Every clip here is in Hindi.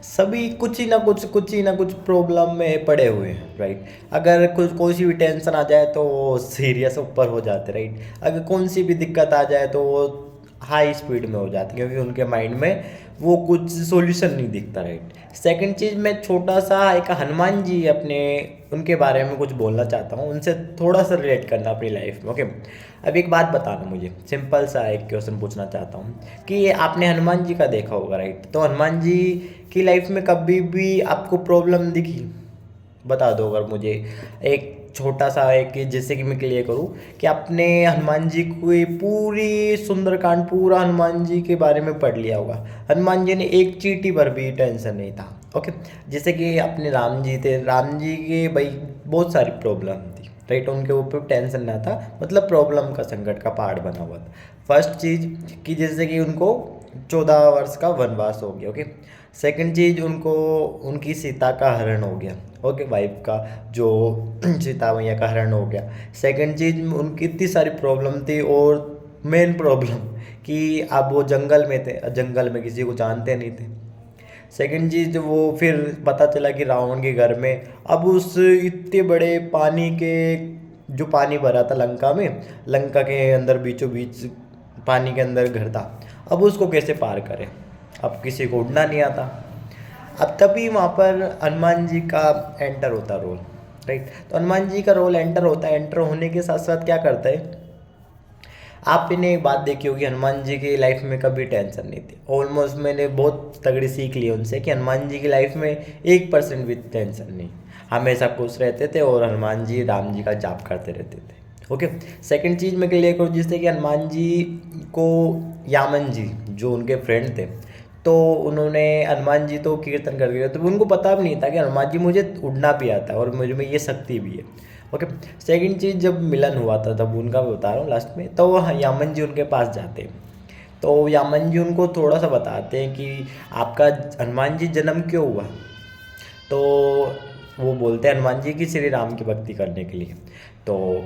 सभी कुछ ही ना कुछ प्रॉब्लम में पड़े हुए हैं, राइट। अगर कुछ कोई सी भी टेंशन आ जाए तो वो सीरियस ऊपर हो जाते, राइट। अगर कौन सी भी दिक्कत आ जाए तो वो हाई स्पीड में हो जाती, क्योंकि उनके माइंड में वो कुछ सॉल्यूशन नहीं दिखता, राइट। सेकंड चीज़, मैं छोटा सा एक हनुमान जी अपने उनके बारे में कुछ बोलना चाहता हूँ, उनसे थोड़ा सा रिलेट करना अपनी लाइफ में, ओके। अब एक बात बताना, मुझे सिंपल सा एक क्वेश्चन पूछना चाहता हूँ कि आपने हनुमान जी का देखा होगा, राइट। तो हनुमान जी की लाइफ में कभी भी आपको प्रॉब्लम दिखी? बता दो अगर मुझे। एक छोटा सा एक, जैसे कि मैं क्लियर करूँ कि आपने हनुमान जी की पूरी सुंदरकांड, पूरा हनुमान जी के बारे में पढ़ लिया होगा, हनुमान जी ने एक चींटी पर भी टेंशन नहीं था, ओके। जैसे कि अपने राम जी थे, राम जी के भाई बहुत सारी प्रॉब्लम थी, राइट। उनके ऊपर टेंशन ना था, मतलब प्रॉब्लम का संकट का पहाड़ बना हुआ था। फर्स्ट चीज़ कि जैसे कि उनको 14 वर्ष का वनवास हो गया, ओके। सेकंड चीज़, उनको उनकी सीता का हरण हो गया, ओके, वाइफ का जो सीता मैया का हरण हो गया। सेकंड चीज़, उनकी इतनी सारी प्रॉब्लम थी, और मेन प्रॉब्लम कि अब वो जंगल में थे, जंगल में किसी को जानते नहीं थे। सेकंड चीज़, वो फिर पता चला कि रावण के घर में अब उस इतने बड़े पानी के, जो पानी भरा था लंका में, लंका के अंदर बीचों बीच पानी के अंदर घर था, अब उसको कैसे पार करें, अब किसी को उड़ना नहीं आता। अब तभी वहाँ पर हनुमान जी का एंटर होता रोल, राइट। तो हनुमान जी का रोल एंटर होता है, एंटर होने के साथ साथ क्या करता है, आपने एक बात देखी होगी, हनुमान जी की लाइफ में कभी टेंशन नहीं थी। ऑलमोस्ट मैंने बहुत तगड़ी सीख ली उनसे कि हनुमान जी की लाइफ में 1% भी टेंशन नहीं, हमेशा खुश रहते थे, और हनुमान जी राम जी का जाप करते रहते थे, ओके। सेकंड चीज़ मैं क्लियर करूँ, जिससे कि हनुमान जी को यामन जी जो उनके फ्रेंड थे, तो उन्होंने, हनुमान जी तो कीर्तन कर गए, तो उनको पता भी नहीं था कि हनुमान जी मुझे उड़ना भी आता है और मुझे में ये शक्ति भी है, ओके। सेकंड चीज़, जब मिलन हुआ था तब उनका मैं बता रहा हूँ लास्ट में, तो यामन जी उनके पास जाते हैं, तो यामन जी उनको थोड़ा सा बताते हैं कि आपका हनुमान जी जन्म क्यों हुआ। तो वो बोलते हैं हनुमान जी की श्री राम की भक्ति करने के लिए। तो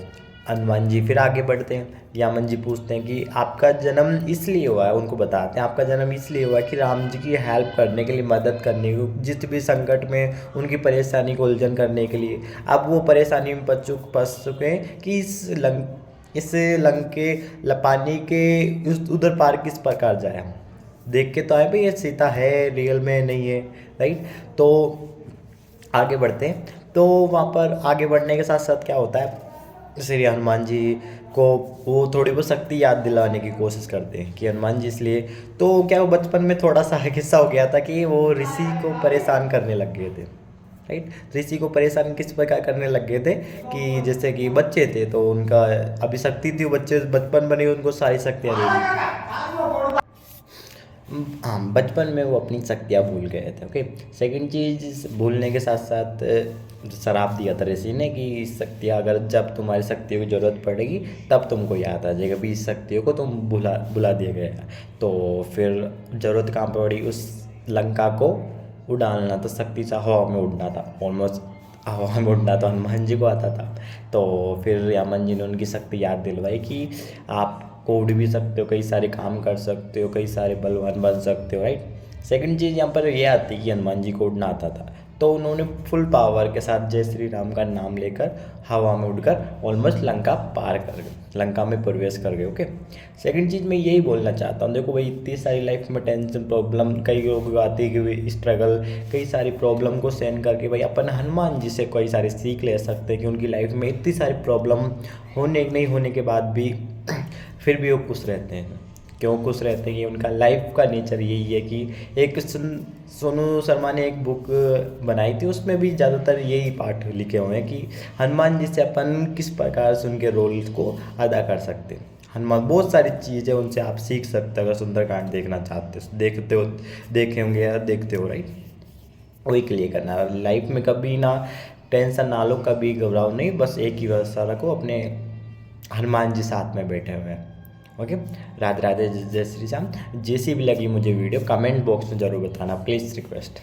हनुमान जी फिर आगे बढ़ते हैं, यामन जी पूछते हैं कि आपका जन्म इसलिए हुआ है, उनको बताते हैं आपका जन्म इसलिए हुआ है कि राम जी की हेल्प करने के लिए, मदद करने के, जिस भी संकट में उनकी परेशानी को उलझन करने के लिए। अब वो परेशानी में फंस चुके हैं कि इस लंके पानी के उधर पार किस प्रकार जाए। हम देख के तो आए भाई ये सीता है, रियल में नहीं है, राइट। तो आगे बढ़ते हैं, तो वहाँ पर आगे बढ़ने के साथ साथ क्या होता है, श्री हनुमान जी को वो थोड़ी बहुत शक्ति याद दिलाने की कोशिश करते हैं कि हनुमान जी इसलिए, तो क्या वो बचपन में थोड़ा सा किस्सा हो गया था कि वो ऋषि को परेशान करने लग गए थे, राइट। ऋषि को परेशान किस प्रकार करने लग गए थे कि जैसे कि बच्चे थे तो उनका अभी शक्ति थी, बच्चे बचपन बने उनको सारी शक्तियाँ दे दी थी। हाँ, बचपन में वो अपनी शक्तियाँ भूल गए थे, ओके। सेकंड चीज़, भूलने के साथ साथ शराप दिया था ऋषि ने कि इस शक्तियाँ, अगर जब तुम्हारी शक्तियों की ज़रूरत पड़ेगी तब तुमको याद आ जाएगा, भी इस शक्तियों को तुम भुला भुला दिया गया। तो फिर ज़रूरत कहाँ पड़ी, उस लंका को उड़ाना था, शक्ति से हवा में उड़ना था, ऑलमोस्ट हवा में उड़ना तो हनुमान जी को आता था। तो फिर यामन जी ने उनकी शक्ति याद दिलवाई कि आप को उड़ भी सकते हो, कई सारे काम कर सकते हो, कई सारे बलवान बन सकते हो, राइट। सेकंड चीज़ यहाँ पर ये आती कि हनुमान जी को उड़ना आता था, तो उन्होंने फुल पावर के साथ जय श्री राम का नाम लेकर हवा में उड़कर ऑलमोस्ट लंका पार कर गए, लंका में प्रवेश कर गए, ओके। सेकंड चीज़ मैं यही बोलना चाहता हूँ, देखो भाई इतनी सारी लाइफ में टेंशन प्रॉब्लम कई लोगों को आती है कि स्ट्रगल, कई सारी प्रॉब्लम को सहन करके भाई अपन हनुमान जी से कई सारी सीख ले सकते हैं कि उनकी लाइफ में इतनी सारी प्रॉब्लम होने नहीं होने के बाद भी फिर भी वो खुश रहते हैं। क्यों खुश रहते हैं कि उनका लाइफ का नेचर यही है कि एक सोनू शर्मा ने एक बुक बनाई थी, उसमें भी ज़्यादातर यही पार्ट लिखे हुए हैं कि हनुमान जी से अपन किस प्रकार से उनके रोल को अदा कर सकते हैं। हनुमान बहुत सारी चीज़ें उनसे आप सीख सकते हो, अगर सुंदरकांड देखना चाहते हो, देखते हो, देखे होंगे या देखते हो, राइट। वही क्लियर करना है लाइफ में, कभी ना टेंशन ना लो, कभी घबराओ नहीं, बस एक ही भरोसा रखो, अपने हनुमान जी साथ में बैठे हुए हैं, ओके। राधे राधे, जय श्री राम। जैसी भी लगी मुझे वीडियो कमेंट बॉक्स में ज़रूर बताना, प्लीज़ रिक्वेस्ट।